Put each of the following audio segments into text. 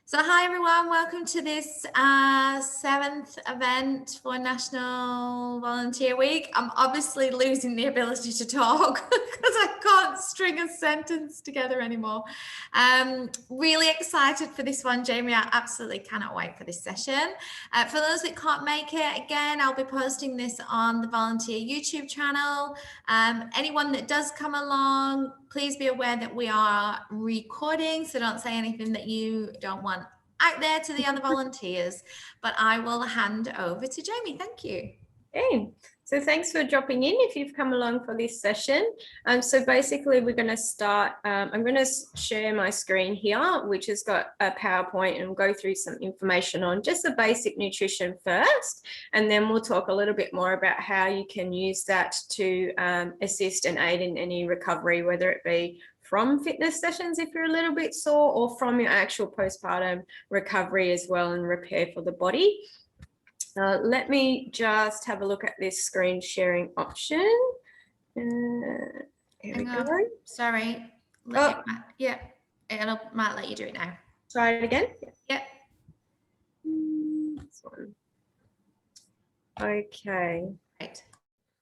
So hi everyone, welcome to this seventh event for National Volunteer Week. I'm obviously losing the ability to talk because I can't string a sentence together anymore. Really excited for this one, Jamie. I absolutely cannot wait for this session. For those that can't make it, again, I'll be posting this on the volunteer YouTube channel. Anyone that does come along, please be aware that we are recording, so don't say anything that you don't want out there to the other volunteers, but I will hand over to Jamie. Thank you. Okay, so thanks for dropping in if you've come along for this session. So basically we're going to start, I'm going to share my screen here, which has got a PowerPoint, and we'll go through some information on just the basic nutrition first, and then we'll talk a little bit more about how you can use that to assist and aid in any recovery, whether it be from fitness sessions if you're a little bit sore, or from your actual postpartum recovery as well and repair for the body. Let me just have a look at this screen sharing option. Here we go. Sorry. Yeah, it might let you do it now. Try it again. Yeah. This one. Okay. Right.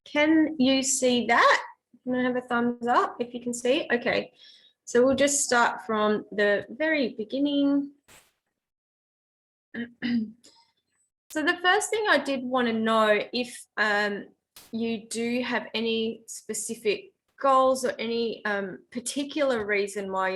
Can you see that? Can I have a thumbs up if you can see it? Okay. So we'll just start from the very beginning. So the first thing I did want to know, if you do have any specific goals or any particular reason why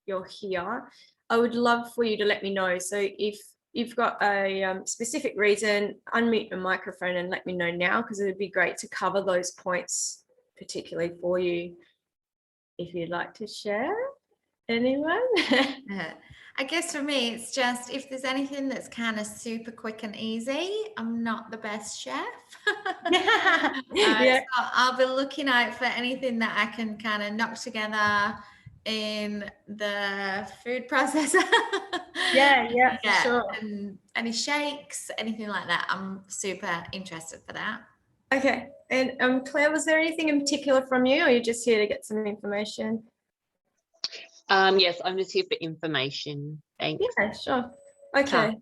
you're here, I would love for you to let me know. So if you've got a specific reason, unmute your microphone and let me know now, because it would be great to cover those points particularly for you. If you'd like to share, anyone? I guess for me, it's just if there's anything that's kind of super quick and easy, I'm not the best chef. Yeah. So I'll be looking out for anything that I can kind of knock together in the food processor. Yeah, sure. And any shakes, anything like that. I'm super interested for that. Okay. And Claire, was there anything in particular from you, or are you just here to get some information? Yes, I'm just here for information. Thanks. Yeah, sure. Okay.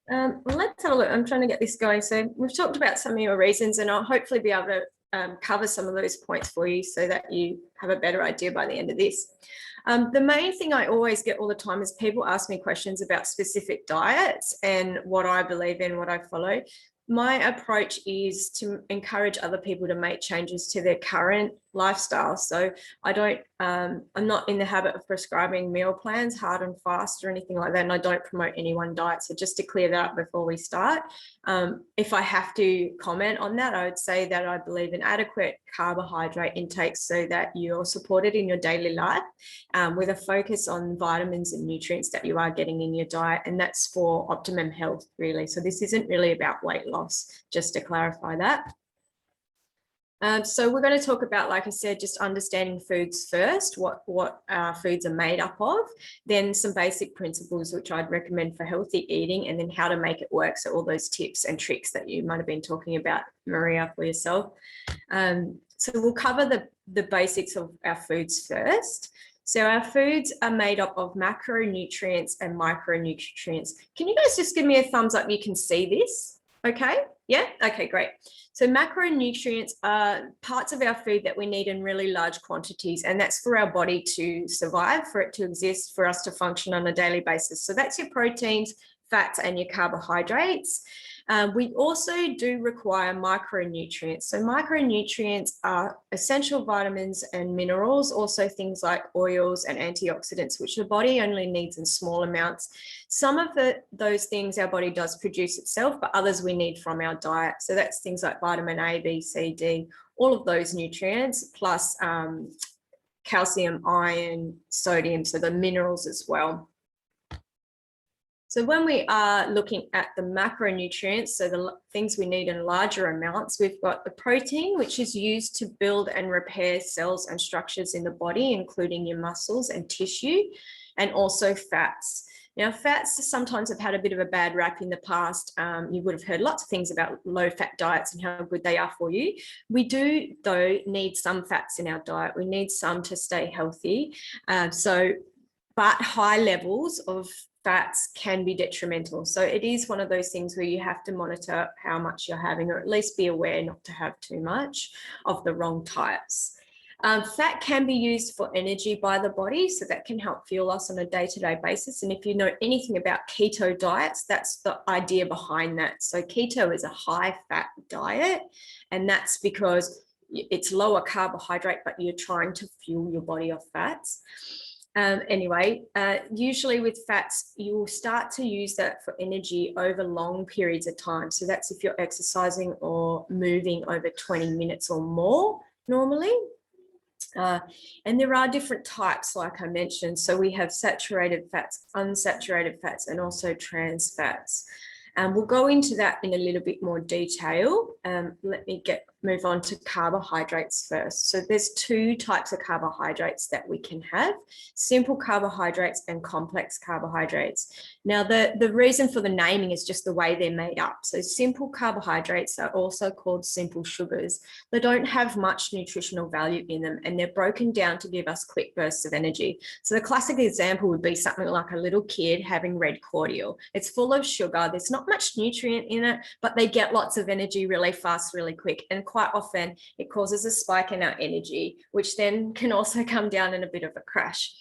Let's have a look. I'm trying to get this going. So we've talked about some of your reasons, and I'll hopefully be able to cover some of those points for you so that you have a better idea by the end of this. The main thing I always get all the time is people ask me questions about specific diets and what I believe in, what I follow. My approach is to encourage other people to make changes to their current lifestyle. So I'm not in the habit of prescribing meal plans, hard and fast or anything like that. And I don't promote any one diet. So just to clear that up before we start, if I have to comment on that, I would say that I believe in adequate carbohydrate intake so that you're supported in your daily life, with a focus on vitamins and nutrients that you are getting in your diet. And that's for optimum health, really. So this isn't really about weight loss, just to clarify that. So we're going to talk about, like I said, just understanding foods first, what our foods are made up of, then some basic principles which I'd recommend for healthy eating, and then how to make it work. So all those tips and tricks that you might have been talking about, Maria, for yourself. So we'll cover the basics of our foods first. So our foods are made up of macronutrients and micronutrients. Can you guys just give me a thumbs up? You can see this. Okay. Yeah. Okay, great. So macronutrients are parts of our food that we need in really large quantities, and that's for our body to survive, for it to exist, for us to function on a daily basis. So that's your proteins, fats, and your carbohydrates. We also do require micronutrients. So micronutrients are essential vitamins and minerals, also things like oils and antioxidants, which the body only needs in small amounts. Some of those things our body does produce itself, but others we need from our diet. So that's things like vitamin A, B, C, D, all of those nutrients, plus calcium, iron, sodium, so the minerals as well. So when we are looking at the macronutrients, so the things we need in larger amounts, we've got the protein, which is used to build and repair cells and structures in the body, including your muscles and tissue, and also fats. Now, fats sometimes have had a bit of a bad rap in the past. You would have heard lots of things about low-fat diets and how good they are for you. We do, though, need some fats in our diet. We need some to stay healthy. So but high levels of fats can be detrimental. So it is one of those things where you have to monitor how much you're having, or at least be aware not to have too much of the wrong types. Fat can be used for energy by the body, so that can help fuel us on a day-to-day basis. And if you know anything about keto diets, that's the idea behind that. So keto is a high-fat diet, and that's because it's lower carbohydrate, but you're trying to fuel your body off fats. Usually with fats, you will start to use that for energy over long periods of time. So that's if you're exercising or moving over 20 minutes or more normally. And there are different types, like I mentioned. So we have saturated fats, unsaturated fats, and also trans fats. We'll go into that in a little bit more detail. Let me move on to carbohydrates first. So there's two types of carbohydrates that we can have: simple carbohydrates and complex carbohydrates. Now, the reason for the naming is just the way they're made up. So simple carbohydrates are also called simple sugars. They don't have much nutritional value in them, and they're broken down to give us quick bursts of energy. So the classic example would be something like a little kid having red cordial. It's full of sugar. There's not much nutrient in it, but they get lots of energy really fast, really quick. And quite often it causes a spike in our energy, which then can also come down in a bit of a crash.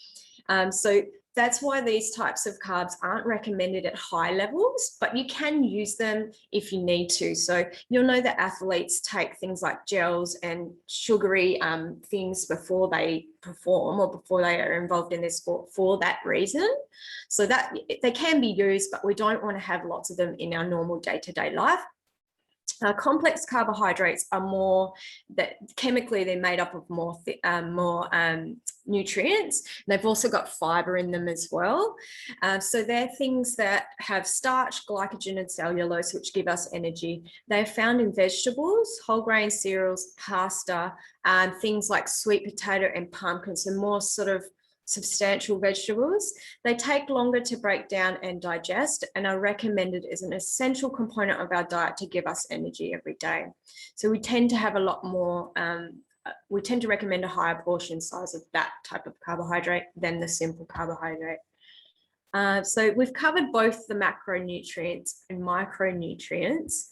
So that's why these types of carbs aren't recommended at high levels, but you can use them if you need to. So you'll know that athletes take things like gels and sugary things before they perform or before they are involved in their sport for that reason. So that they can be used, but we don't want to have lots of them in our normal day-to-day life. Complex carbohydrates are more that chemically they're made up of more nutrients. They've also got fiber in them as well. So they're things that have starch, glycogen, and cellulose, which give us energy. They're found in vegetables, whole grain cereals, pasta, things like sweet potato and pumpkin, so more sort of substantial vegetables. They take longer to break down and digest, and are recommended as an essential component of our diet to give us energy every day. So we tend to have a lot more, we tend to recommend a higher portion size of that type of carbohydrate than the simple carbohydrate. So we've covered both the macronutrients and micronutrients.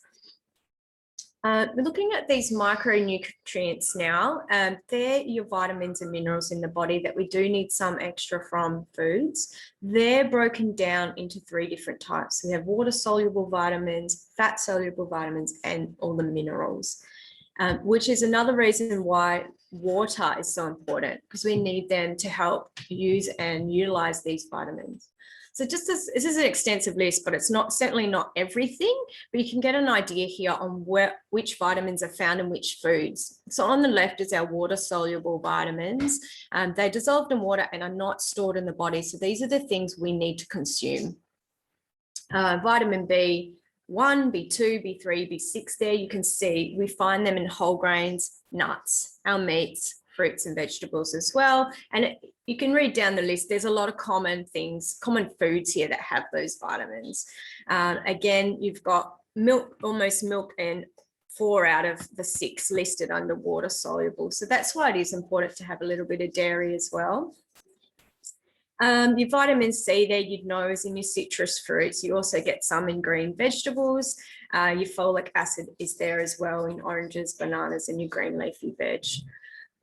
We're looking at these micronutrients now. They're your vitamins and minerals in the body that we do need some extra from foods. They're broken down into three different types. We have water-soluble vitamins, fat-soluble vitamins, and all the minerals, which is another reason why water is so important, because we need them to help use and utilize these vitamins. So just as this is an extensive list, but it's certainly not everything, but you can get an idea here on which vitamins are found in which foods. So on the left is our water-soluble vitamins. They're dissolved in water and are not stored in the body. So these are the things we need to consume. Vitamin B1, B2, B3, B6 there, you can see we find them in whole grains, nuts, our meats, fruits and vegetables as well. And you can read down the list. There's a lot of common foods here that have those vitamins. Again, you've got milk, almost milk, and 4 out of the 6 listed under water soluble. So that's why it is important to have a little bit of dairy as well. Your vitamin C there, you'd know, is in your citrus fruits. You also get some in green vegetables. Your folic acid is there as well in oranges, bananas, and your green leafy veg.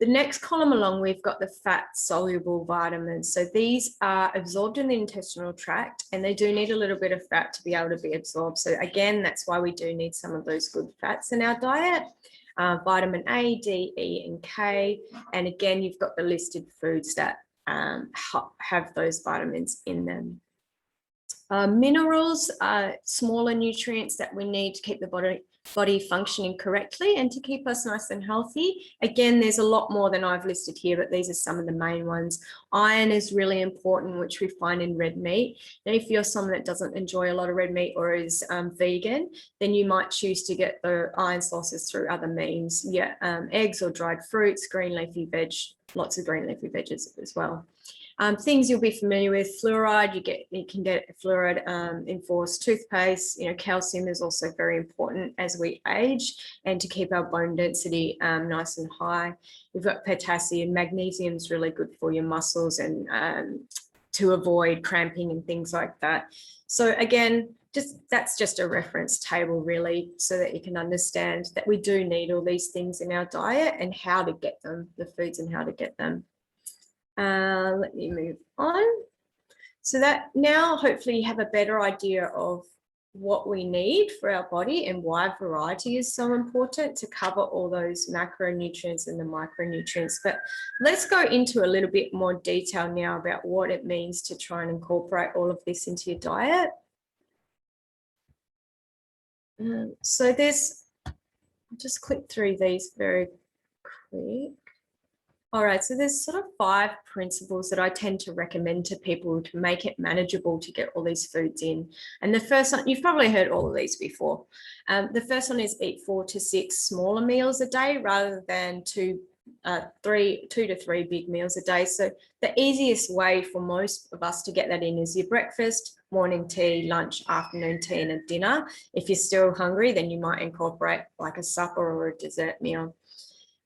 The next column along, we've got the fat-soluble vitamins. So these are absorbed in the intestinal tract, and they do need a little bit of fat to be able to be absorbed. So again, that's why we do need some of those good fats in our diet. Vitamin A, D, E, and K. And again, you've got the listed foods that have those vitamins in them. Minerals are smaller nutrients that we need to keep the body functioning correctly and to keep us nice and healthy. Again, there's a lot more than I've listed here, but these are some of the main ones. Iron is really important, which we find in red meat. Now, if you're someone that doesn't enjoy a lot of red meat or is vegan, then you might choose to get the iron sources through other means. Yeah, eggs or dried fruits, green leafy veg, lots of green leafy veggies as well. Things you'll be familiar with: fluoride. You can get fluoride enforced toothpaste. You know, calcium is also very important as we age and to keep our bone density nice and high. We've got potassium. Magnesium is really good for your muscles and to avoid cramping and things like that. So again, that's just a reference table really, so that you can understand that we do need all these things in our diet and how to get them, the foods and how to get them. Let me move on. So that now hopefully you have a better idea of what we need for our body and why variety is so important to cover all those macronutrients and the micronutrients. But let's go into a little bit more detail now about what it means to try and incorporate all of this into your diet. So there's, I'll just click through these very quick. All right, so there's sort of 5 principles that I tend to recommend to people to make it manageable to get all these foods in. And the first one, you've probably heard all of these before. The first one is eat 4 to 6 smaller meals a day rather than 2 to 3 big meals a day. So the easiest way for most of us to get that in is your breakfast, morning tea, lunch, afternoon tea, and a dinner. If you're still hungry, then you might incorporate like a supper or a dessert meal.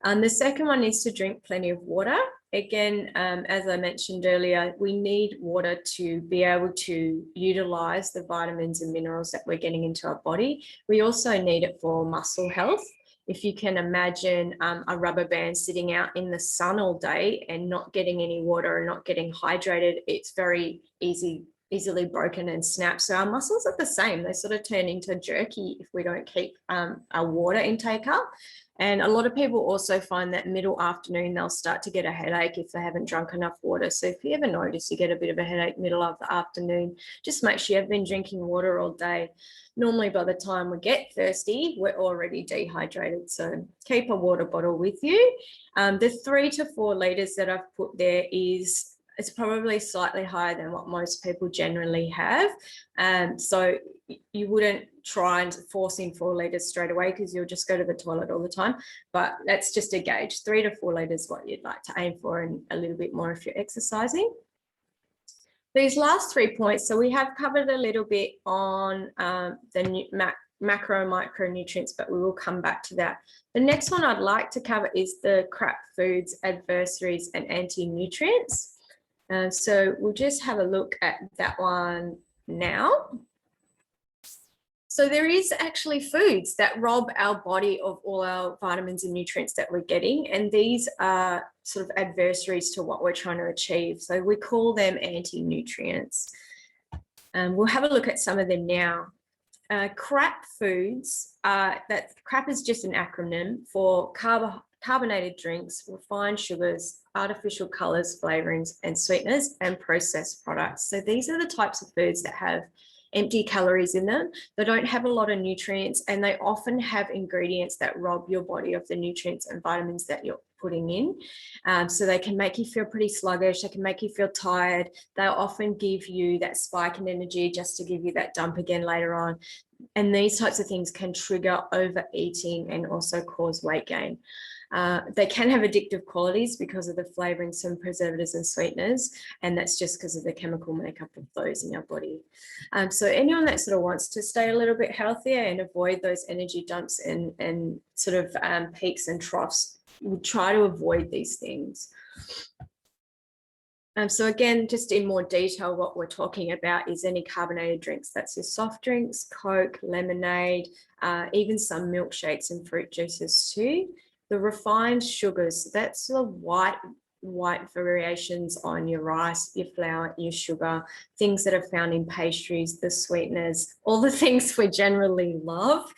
The second one is to drink plenty of water. Again, as I mentioned earlier, we need water to be able to utilize the vitamins and minerals that we're getting into our body. We also need it for muscle health. If you can imagine a rubber band sitting out in the sun all day and not getting any water and not getting hydrated, it's very easily broken and snapped. So our muscles are the same. They sort of turn into jerky if we don't keep our water intake up. And a lot of people also find that middle afternoon, they'll start to get a headache if they haven't drunk enough water. So if you ever notice you get a bit of a headache middle of the afternoon, just make sure you've been drinking water all day. Normally by the time we get thirsty, we're already dehydrated. So keep a water bottle with you. The 3 to 4 litres that I've put there is, it's probably slightly higher than what most people generally have. So you wouldn't try and force in 4 litres straight away because you'll just go to the toilet all the time. But that's just a gauge. 3 to 4 litres is what you'd like to aim for, and a little bit more if you're exercising. These last 3 points, so we have covered a little bit on the macro and micronutrients, but we will come back to that. The next one I'd like to cover is the crap foods, adversaries, and anti-nutrients. So we'll just have a look at that one now. So there is actually foods that rob our body of all our vitamins and nutrients that we're getting, and these are sort of adversaries to what we're trying to achieve. So we call them anti-nutrients. We'll have a look at some of them now. Crap foods, that crap is just an acronym for carbonated drinks, refined sugars, artificial colors, flavorings, and sweeteners, and processed products. So these are the types of foods that have empty calories in them. They don't have a lot of nutrients, and they often have ingredients that rob your body of the nutrients and vitamins that you're putting in. So they can make you feel pretty sluggish. They can make you feel tired. They'll often give you that spike in energy just to give you that dump again later on. And these types of things can trigger overeating and also cause weight gain. They can have addictive qualities because of the flavorings and preservatives and sweeteners, and that's just because of the chemical makeup of those in our body. So anyone that sort of wants to stay a little bit healthier and avoid those energy dumps and sort of peaks and troughs, would try to avoid these things. So again, just in more detail, what we're talking about is any carbonated drinks. That's your soft drinks, Coke, lemonade, even some milkshakes and fruit juices too. The refined sugars, that's the white variations on your rice, your flour, your sugar, things that are found in pastries, the sweeteners, all the things we generally love.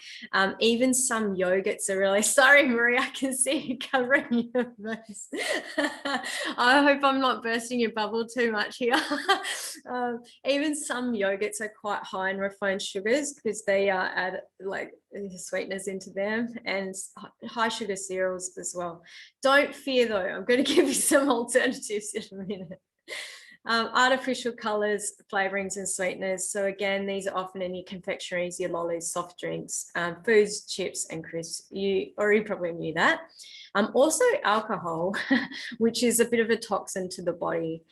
Even some yogurts are really, sorry, Marie, I can see you covering your face. I hope I'm not bursting your bubble too much here. Even some yogurts are quite high in refined sugars because they add like sweeteners into them, and high sugar cereals as well. Don't fear though, I'm going to give you some alternatives in a minute. Artificial colors, flavorings, and sweeteners. So again, these are often in your confectionaries, your lollies, soft drinks, foods, chips, and crisps. You already probably knew that. Also alcohol, which is a bit of a toxin to the body.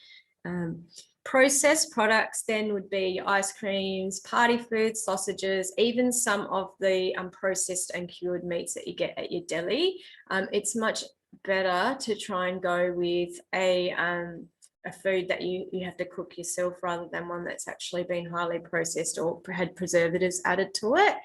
Processed products then would be ice creams, party foods, sausages, even some of the processed and cured meats that you get at your deli. It's much better to try and go with a a food that you have to cook yourself rather than one that's actually been highly processed or had preservatives added to it.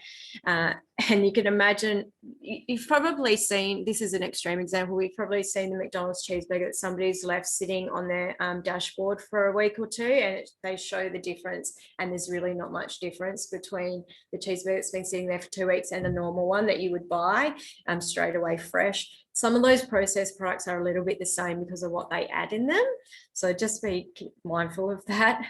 And you can imagine, you've probably seen, this is an extreme example, we've probably seen the McDonald's cheeseburger that somebody's left sitting on their dashboard for a week or two, and they show the difference, and there's really not much difference between the cheeseburger that's been sitting there for 2 weeks and the normal one that you would buy straight away fresh. Some of those processed products are a little bit the same because of what they add in them. So just be mindful of that.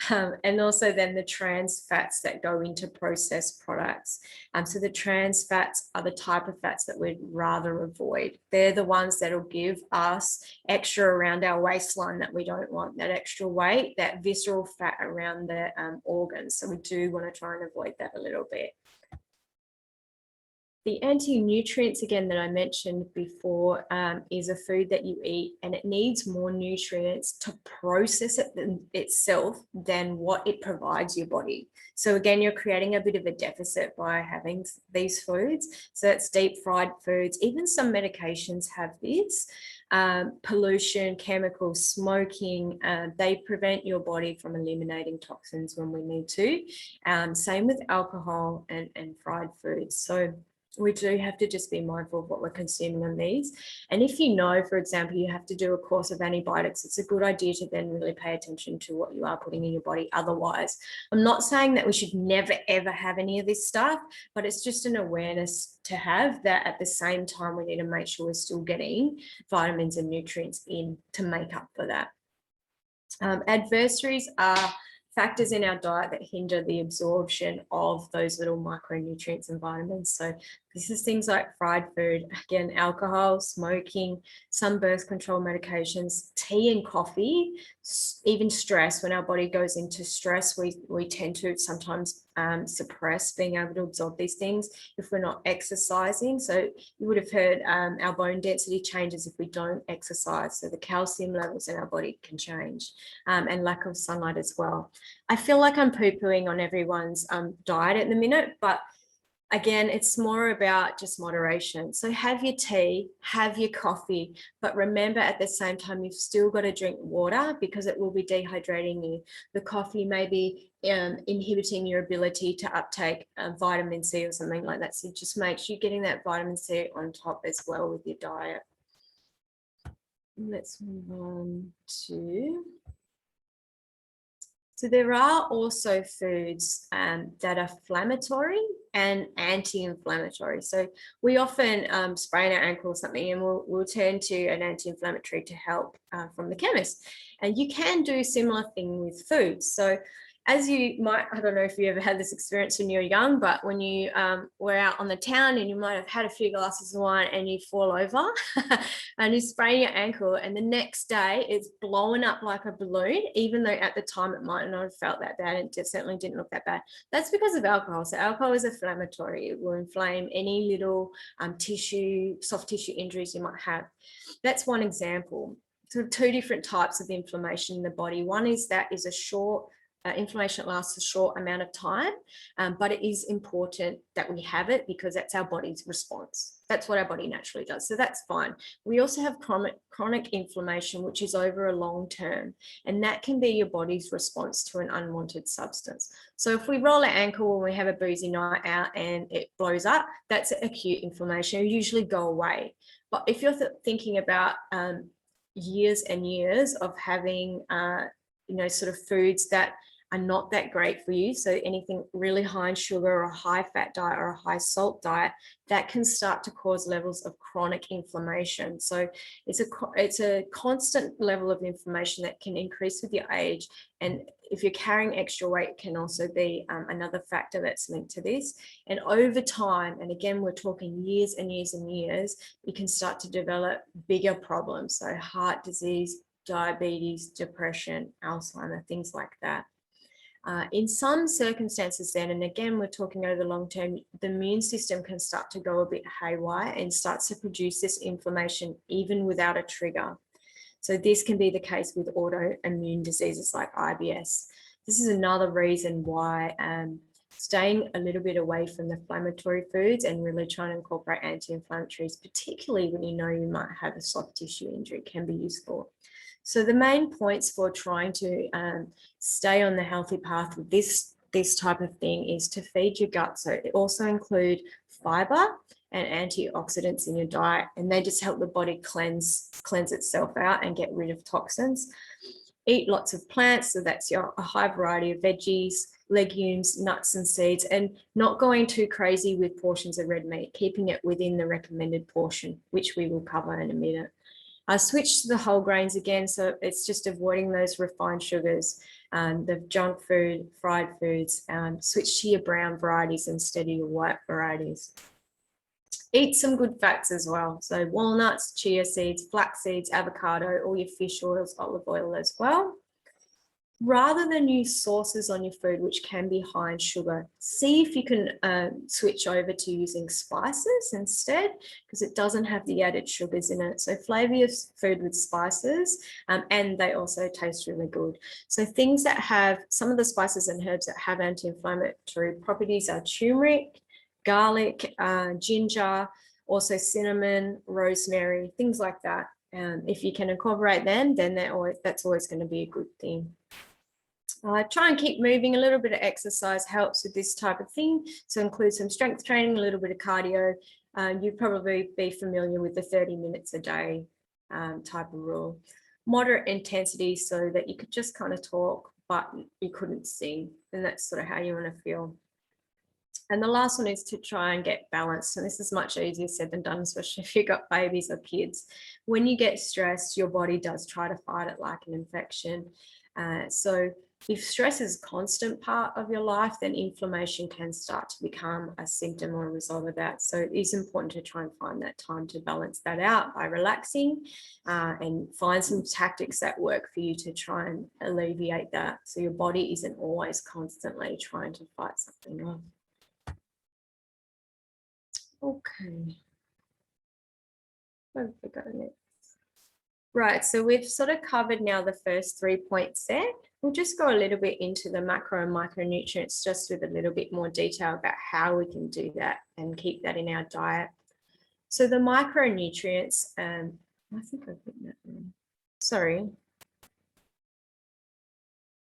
And also then the trans fats that go into processed products. So the trans fats are the type of fats that we'd rather avoid. They're the ones that will give us extra around our waistline that we don't want, that extra weight, that visceral fat around the organs. So we do want to try and avoid that a little bit. The anti-nutrients, again, that I mentioned before, is a food that you eat and it needs more nutrients to process it itself than what it provides your body. So again, you're creating a bit of a deficit by having these foods. So that's deep fried foods. Even some medications have this. Pollution, chemicals, smoking, they prevent your body from eliminating toxins when we need to. Same with alcohol and fried foods. So we do have to just be mindful of what we're consuming on these. And if you know, for example, you have to do a course of antibiotics, it's a good idea to then really pay attention to what you are putting in your body. Otherwise, I'm not saying that we should never, ever have any of this stuff, but it's just an awareness to have that at the same time, we need to make sure we're still getting vitamins and nutrients in to make up for that. Adversaries are factors in our diet that hinder the absorption of those little micronutrients and vitamins. So this is things like fried food, again, alcohol, smoking, some birth control medications, tea and coffee, even stress. When our body goes into stress, we tend to sometimes suppress being able to absorb these things if we're not exercising. So you would have heard our bone density changes if we don't exercise. So the calcium levels in our body can change, and lack of sunlight as well. I feel like I'm poo-pooing on everyone's diet at the minute, but again, it's more about just moderation. So have your tea, have your coffee, but remember at the same time, you've still got to drink water because it will be dehydrating you. The coffee may be inhibiting your ability to uptake vitamin C or something like that. So just make sure you're getting that vitamin C on top as well with your diet. Let's move on to... So there are also foods that are inflammatory and anti-inflammatory. So we often sprain our ankle or something and we'll turn to an anti-inflammatory to help from the chemist. And you can do a similar thing with foods. So as you might, I don't know if you ever had this experience when you were young, but when you were out on the town and you might have had a few glasses of wine and you fall over and you sprain your ankle and the next day it's blowing up like a balloon, even though at the time it might not have felt that bad. It certainly didn't look that bad. That's because of alcohol. So alcohol is inflammatory. It will inflame any little tissue, soft tissue injuries you might have. That's one example. So two different types of inflammation in the body. One is that is a short inflammation that lasts a short amount of time, but it is important that we have it because that's our body's response. That's what our body naturally does. So that's fine. We also have chronic inflammation, which is over a long term, and that can be your body's response to an unwanted substance. So if we roll our ankle when we have a boozy night out and it blows up, that's acute inflammation. It'll usually go away. But if you're thinking about years and years of having, sort of foods that are not that great for you. So anything really high in sugar or a high fat diet or a high salt diet, that can start to cause levels of chronic inflammation. So it's a constant level of inflammation that can increase with your age. And if you're carrying extra weight, it can also be another factor that's linked to this. And over time, and again, we're talking years and years and years, you can start to develop bigger problems. So heart disease, diabetes, depression, Alzheimer, things like that. In some circumstances then, and again, we're talking over the long term, the immune system can start to go a bit haywire and starts to produce this inflammation even without a trigger. So this can be the case with autoimmune diseases like IBS. This is another reason why staying a little bit away from the inflammatory foods and really trying to incorporate anti-inflammatories, particularly when you know you might have a soft tissue injury, can be useful. So the main points for trying to stay on the healthy path with this type of thing is to feed your gut. So it also include fiber and antioxidants in your diet, and they just help the body cleanse itself out and get rid of toxins. Eat lots of plants, so that's a high variety of veggies, legumes, nuts and seeds, and not going too crazy with portions of red meat, keeping it within the recommended portion, which we will cover in a minute. Switch to the whole grains again, so it's just avoiding those refined sugars, the junk food, fried foods. Switch to your brown varieties instead of your white varieties. Eat some good fats as well, so walnuts, chia seeds, flax seeds, avocado, all your fish oils, olive oil as well. Rather than use sauces on your food, which can be high in sugar, see if you can switch over to using spices instead, because it doesn't have the added sugars in it. So flavor your food with spices, and they also taste really good. So things that have some of the spices and herbs that have anti-inflammatory properties are turmeric, garlic, ginger, also cinnamon, rosemary, things like that. If you can incorporate them, then that's always going to be a good thing. Try and keep moving. A little bit of exercise helps with this type of thing. So include some strength training, a little bit of cardio. You'd probably be familiar with the 30 minutes a day type of rule. Moderate intensity so that you could just kind of talk, but you couldn't sing. And that's sort of how you want to feel. And the last one is to try and get balanced. And this is much easier said than done, especially if you've got babies or kids. When you get stressed, your body does try to fight it like an infection. So if stress is a constant part of your life, then inflammation can start to become a symptom or a result of that. So it is important to try and find that time to balance that out by relaxing and find some tactics that work for you to try and alleviate that. So your body isn't always constantly trying to fight something off. Okay. Where we go next? Right, so we've sort of covered now the first 3 points there. We'll just go a little bit into the macro and micronutrients just with a little bit more detail about how we can do that and keep that in our diet. So the micronutrients, I think I've written that wrong. Sorry.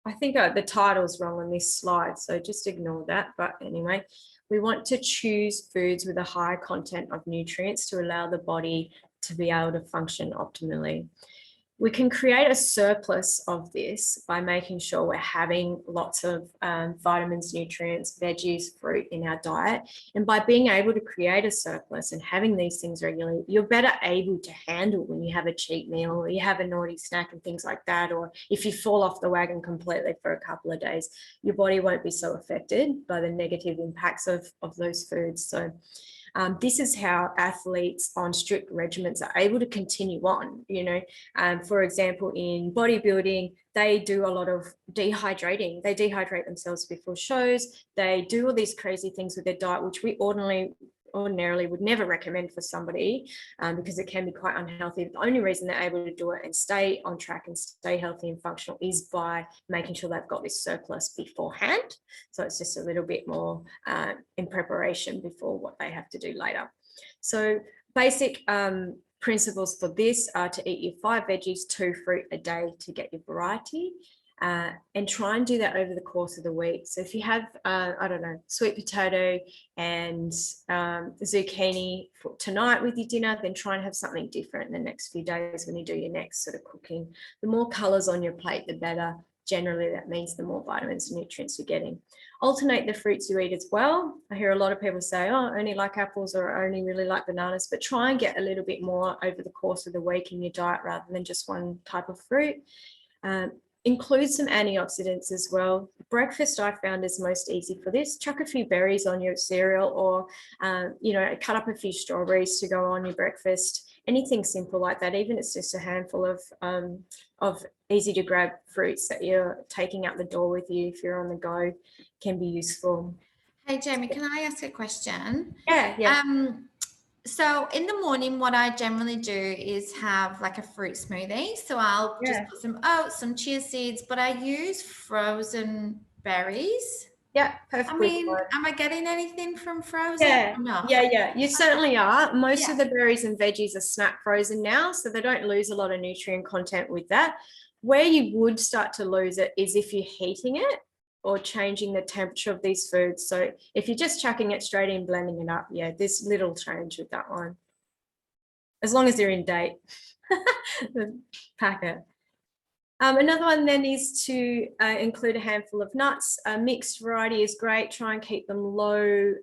I think the title's wrong on this slide, so just ignore that. But anyway, we want to choose foods with a high content of nutrients to allow the body to be able to function optimally. We can create a surplus of this by making sure we're having lots of vitamins, nutrients, veggies, fruit in our diet. And by being able to create a surplus and having these things regularly, you're better able to handle when you have a cheat meal or you have a naughty snack and things like that. Or if you fall off the wagon completely for a couple of days, your body won't be so affected by the negative impacts of those foods. So this is how athletes on strict regimens are able to continue on, you know. For example, in bodybuilding, they do a lot of dehydrating. They dehydrate themselves before shows. They do all these crazy things with their diet, which we ordinarily would never recommend for somebody because it can be quite unhealthy. The only reason they're able to do it and stay on track and stay healthy and functional is by making sure they've got this surplus beforehand. So it's just a little bit more in preparation before what they have to do later. So basic principles for this are to eat your 5 veggies, 2 fruit a day to get your variety. And try and do that over the course of the week. So if you have, I don't know, sweet potato and zucchini for tonight with your dinner, then try and have something different in the next few days when you do your next sort of cooking. The more colours on your plate, the better. Generally, that means the more vitamins and nutrients you're getting. Alternate the fruits you eat as well. I hear a lot of people say, oh, I only like apples or I only really like bananas, but try and get a little bit more over the course of the week in your diet rather than just one type of fruit. Include some antioxidants as well. Breakfast I found is most easy for this. Chuck a few berries on your cereal or, cut up a few strawberries to go on your breakfast. Anything simple like that, even if it's just a handful of easy to grab fruits that you're taking out the door with you if you're on the go can be useful. Hey, Jamie, can I ask a question? Yeah. So in the morning, what I generally do is have like a fruit smoothie. So I'll just put some oats, some chia seeds, but I use frozen berries. Yeah, I perfectly mean, fine. am I getting anything from frozen? Yeah, or not? yeah, you certainly are. Most Yeah. of the berries and veggies are snap frozen now, so they don't lose a lot of nutrient content with that. Where you would start to lose it is if you're heating it or changing the temperature of these foods. So if you're just chucking it straight in, blending it up, yeah, there's little change with that one. As long as they're in date, the packet. Another one then is to include a handful of nuts. A mixed variety is great. Try and keep them low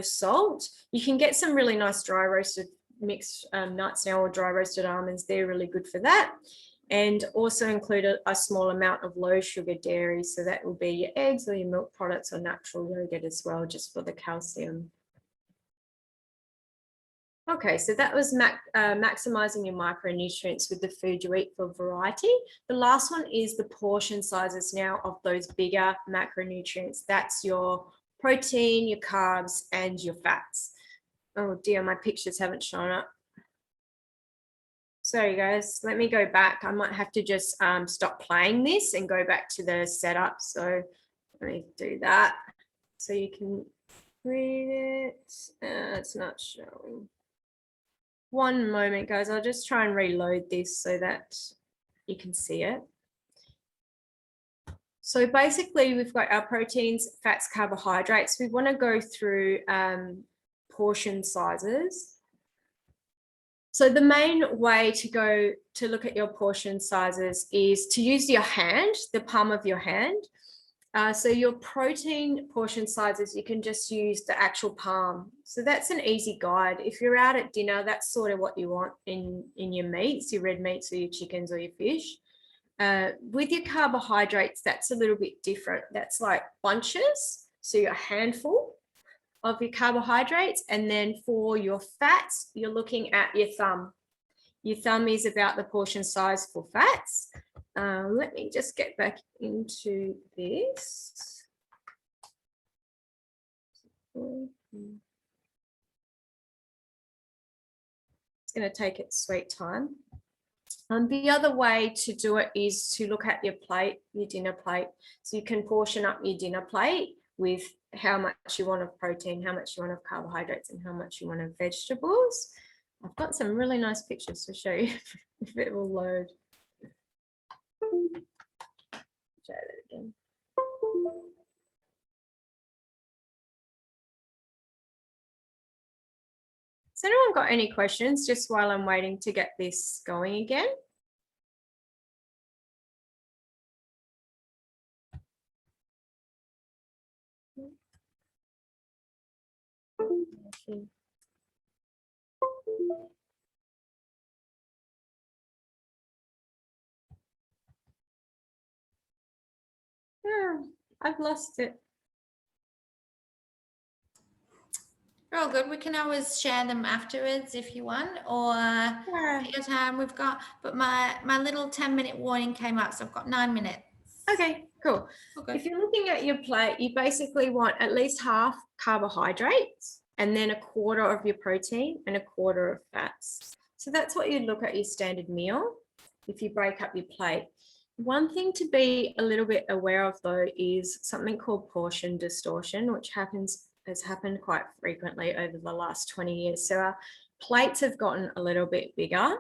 salt. You can get some really nice dry roasted mixed nuts now, or dry roasted almonds. They're really good for that. And also include a small amount of low sugar dairy. So that will be your eggs or your milk products or natural yogurt as well, just for the calcium. Okay, so that was maximizing your micronutrients with the food you eat for variety. The last one is the portion sizes now of those bigger macronutrients. That's your protein, your carbs, and your fats. Oh dear, my pictures haven't shown up. Sorry guys, let me go back. I might have to just stop playing this and go back to the setup. So let me do that so you can read it. It's not showing. One moment, guys. I'll just try and reload this so that you can see it. So basically, we've got our proteins, fats, carbohydrates. We want to go through portion sizes. So the main way to look at your portion sizes is to use your hand, the palm of your hand. So your protein portion sizes, you can just use the actual palm. So that's an easy guide. If you're out at dinner, that's sort of what you want in your meats, your red meats or your chickens or your fish. With your carbohydrates, that's a little bit different. That's like bunches. So your handful of your carbohydrates. And then for your fats, you're looking at your thumb. Your thumb is about the portion size for fats. Let me just get back into this. It's going to take its sweet time. The other way to do it is to look at your plate, your dinner plate. So you can portion up your dinner plate with how much you want of protein, how much you want of carbohydrates, and how much you want of vegetables. I've got some really nice pictures to show you if it will load. Try that again. Has anyone got any questions just while I'm waiting to get this going again? Okay. Yeah, I've lost it. They're all good. We can always share them afterwards if you want, or take your time. We've got, but my little 10-minute warning came up, so I've got 9 minutes. Okay, cool. Okay. If you're looking at your plate, you basically want at least half carbohydrates and then a quarter of your protein and a quarter of fats. So that's what you look at your standard meal if you break up your plate. One thing to be a little bit aware of though is something called portion distortion, which has happened quite frequently over the last 20 years. So our plates have gotten a little bit bigger.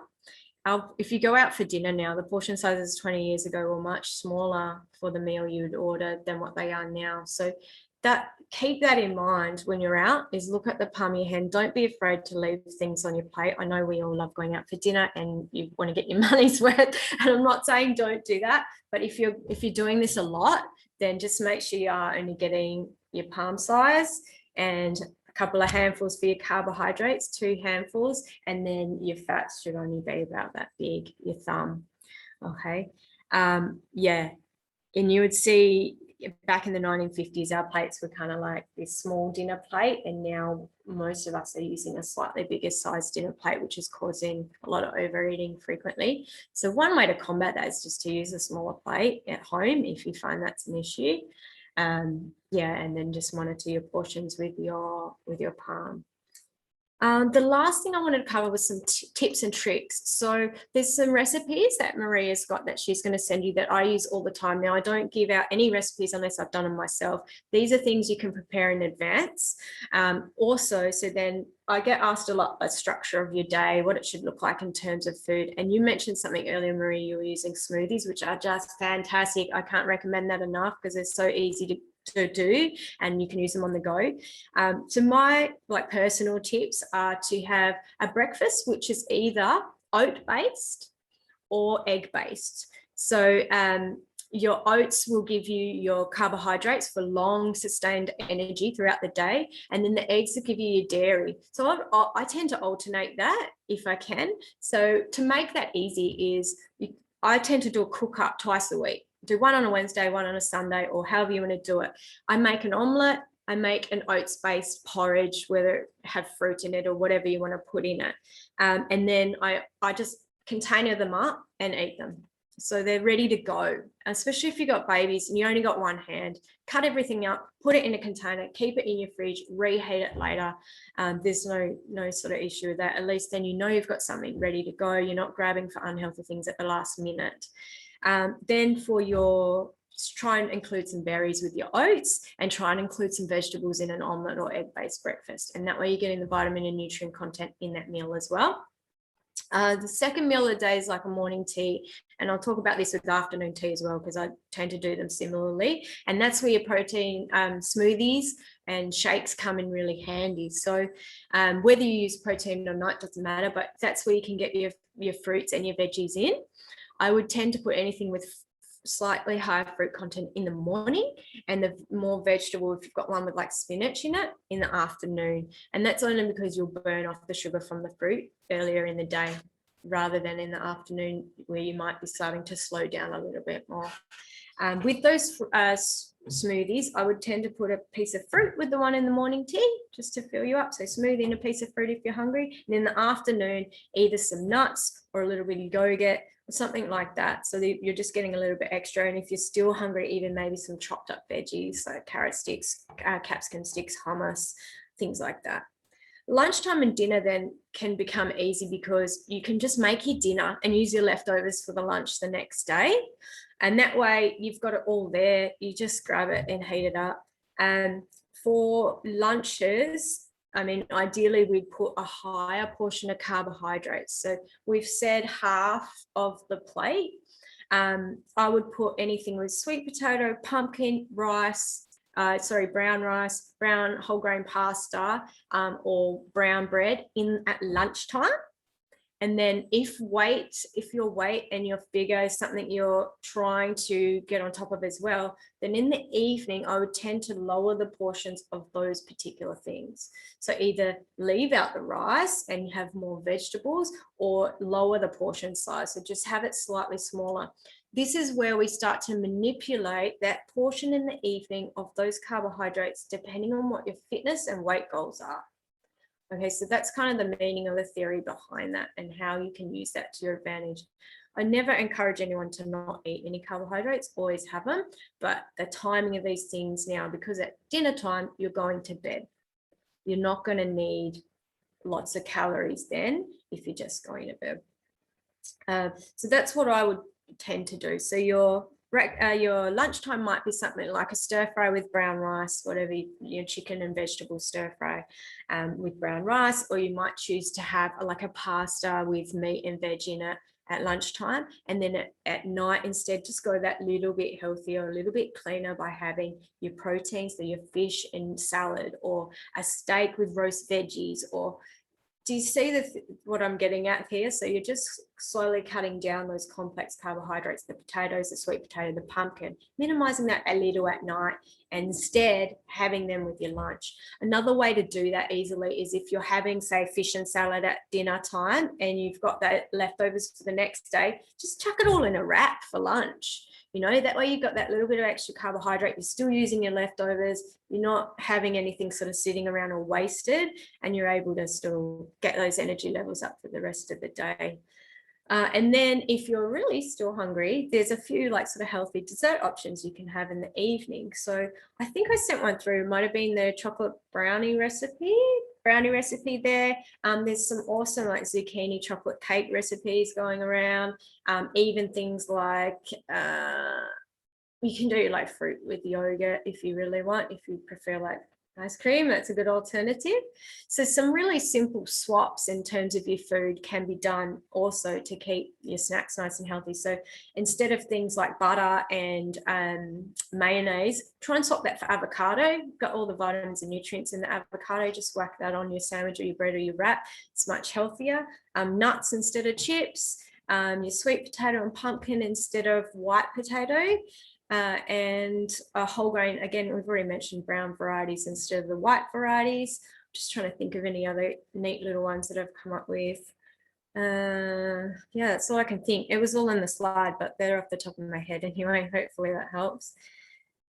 If you go out for dinner now, the portion sizes 20 years ago were much smaller for the meal you'd order than what they are now. So keep that in mind when you're out, is look at the palm of your hand. Don't be afraid to leave things on your plate. I know we all love going out for dinner and you want to get your money's worth. And I'm not saying don't do that, but if you're doing this a lot, then just make sure you are only getting your palm size and a couple of handfuls for your carbohydrates, 2 handfuls, and then your fats should only be about that big, your thumb. Okay. Yeah. And you would see back in the 1950s, our plates were kind of like this small dinner plate, and now most of us are using a slightly bigger size dinner plate, which is causing a lot of overeating frequently. So one way to combat that is just to use a smaller plate at home if you find that's an issue. Yeah, and then just monitor your portions with your palm. The last thing I wanted to cover was some tips and tricks. So there's some recipes that Maria's got that she's going to send you that I use all the time. Now, I don't give out any recipes unless I've done them myself. These are things you can prepare in advance. Also, so then I get asked a lot about structure of your day, what it should look like in terms of food. And you mentioned something earlier, Maria, you were using smoothies, which are just fantastic. I can't recommend that enough because they're so easy to do and you can use them on the go. So my personal tips are to have a breakfast which is either oat based or egg based. So your oats will give you your carbohydrates for long sustained energy throughout the day, and then the eggs will give you your dairy. So I tend to alternate that if I can. So to make that easy is I tend to do a cook up twice a week. Do one on a Wednesday, one on a Sunday, or however you want to do it. I make an omelette, I make an oats-based porridge, whether it have fruit in it or whatever you want to put in it. And then I just container them up and eat them. So they're ready to go, especially if you've got babies and you only got one hand. Cut everything up, put it in a container, keep it in your fridge, reheat it later. There's no sort of issue with that. At least then you know you've got something ready to go. You're not grabbing for unhealthy things at the last minute. Then for your, try and include some berries with your oats and try and include some vegetables in an omelette or egg-based breakfast. And that way you're getting the vitamin and nutrient content in that meal as well. The second meal of the day is like a morning tea. And I'll talk about this with afternoon tea as well, because I tend to do them similarly. And that's where your protein smoothies and shakes come in really handy. So whether you use protein or not, doesn't matter, but that's where you can get your fruits and your veggies in. I would tend to put anything with slightly higher fruit content in the morning, and the more vegetable, if you've got one with like spinach in it, in the afternoon. And that's only because you'll burn off the sugar from the fruit earlier in the day rather than in the afternoon, where you might be starting to slow down a little bit more. With those smoothies, I would tend to put a piece of fruit with the one in the morning tea just to fill you up. So smoothie and a piece of fruit if you're hungry. And in the afternoon, either some nuts or a little bit of yogurt or something like that. So that you're just getting a little bit extra. And if you're still hungry, even maybe some chopped up veggies, like carrot sticks, capsicum sticks, hummus, things like that. Lunchtime and dinner then can become easy because you can just make your dinner and use your leftovers for the lunch the next day. And that way you've got it all there. You just grab it and heat it up. And for lunches, I mean, ideally we'd put a higher portion of carbohydrates. So we've said half of the plate. I would put anything with sweet potato, pumpkin, rice, brown rice, brown whole grain pasta, or brown bread in at lunchtime. And then if your weight and your figure is something you're trying to get on top of as well, then in the evening, I would tend to lower the portions of those particular things. So either leave out the rice and have more vegetables, or lower the portion size. So just have it slightly smaller. This is where we start to manipulate that portion in the evening of those carbohydrates, depending on what your fitness and weight goals are. Okay, so that's kind of the meaning of the theory behind that and how you can use that to your advantage. I never encourage anyone to not eat any carbohydrates, always have them, but the timing of these things now, because at dinner time, you're going to bed. You're not going to need lots of calories then if you're just going to bed. So that's what I would tend to do. So your lunchtime might be something like a stir fry with brown rice, whatever, your chicken and vegetable stir fry with brown rice, or you might choose to have like a pasta with meat and veg in it at lunchtime. And then at night, instead, just go that little bit healthier, a little bit cleaner by having your proteins, so your fish and salad, or a steak with roast veggies. Or do you see what I'm getting at here? So you're just slowly cutting down those complex carbohydrates, the potatoes, the sweet potato, the pumpkin, minimizing that a little at night, and instead having them with your lunch. Another way to do that easily is if you're having, say, fish and salad at dinner time and you've got that leftovers for the next day, just chuck it all in a wrap for lunch. You know, that way you've got that little bit of extra carbohydrate, you're still using your leftovers, you're not having anything sort of sitting around or wasted, and you're able to still get those energy levels up for the rest of the day. And then if you're really still hungry, there's a few like sort of healthy dessert options you can have in the evening. So I think I sent one through, it might have been the chocolate brownie recipe. brownie recipe there. There's some awesome like zucchini chocolate cake recipes going around. Even things like you can do like fruit with yogurt if you really want, if you prefer like ice cream, that's a good alternative. So some really simple swaps in terms of your food can be done also to keep your snacks nice and healthy. So instead of things like butter and mayonnaise, try and swap that for avocado. Got all the vitamins and nutrients in the avocado, just whack that on your sandwich or your bread or your wrap. It's much healthier. Nuts instead of chips, your sweet potato and pumpkin instead of white potato. And a whole grain, again, we've already mentioned brown varieties instead of the white varieties. Just trying to think of any other neat little ones that I've come up with. Yeah, that's all I can think. It was all in the slide, but they're off the top of my head anyway. Hopefully that helps.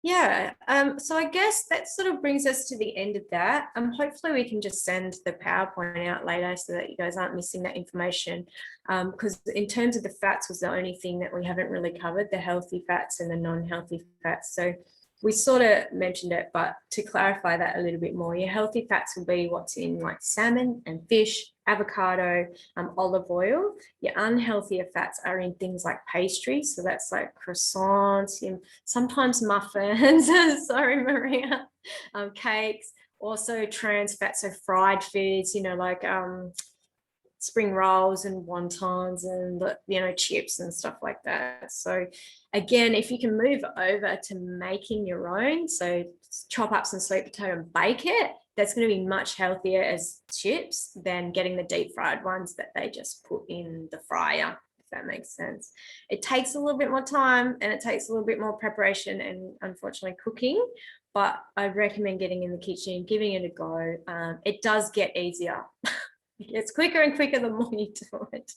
Yeah, so I guess that sort of brings us to the end of that. Hopefully we can just send the PowerPoint out later so that you guys aren't missing that information. Because in terms of the fats was the only thing that we haven't really covered, the healthy fats and the non-healthy fats. So we sort of mentioned it, but to clarify that a little bit more, your healthy fats will be what's in like salmon and fish, avocado, olive oil. Your unhealthier fats are in things like pastries. So that's like croissants, sometimes muffins, sorry, Maria, cakes, also trans fats, so fried foods, you know, like spring rolls and wontons and, you know, chips and stuff like that. So again, if you can move over to making your own, so chop up some sweet potato and bake it, that's going to be much healthier as chips than getting the deep fried ones that they just put in the fryer, if that makes sense. It takes a little bit more time and it takes a little bit more preparation and unfortunately cooking, but I recommend getting in the kitchen, giving it a go. It does get easier. It's quicker and quicker the more you do it.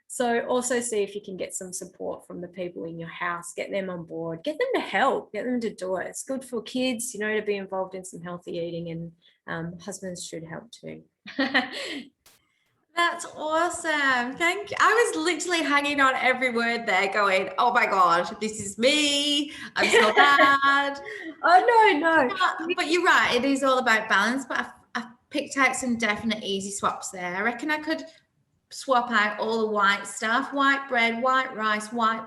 So also see if you can get some support from the people in your house, get them on board, get them to help, get them to do it. It's good for kids, you know, to be involved in some healthy eating, and husbands should help too. That's awesome. Thank you. I was literally hanging on every word there going, oh my God, this is me. I'm so bad. Oh, no. But you're right. It is all about balance. But I've picked out some definite easy swaps there. I reckon I could swap out all the white stuff, white bread, white rice, white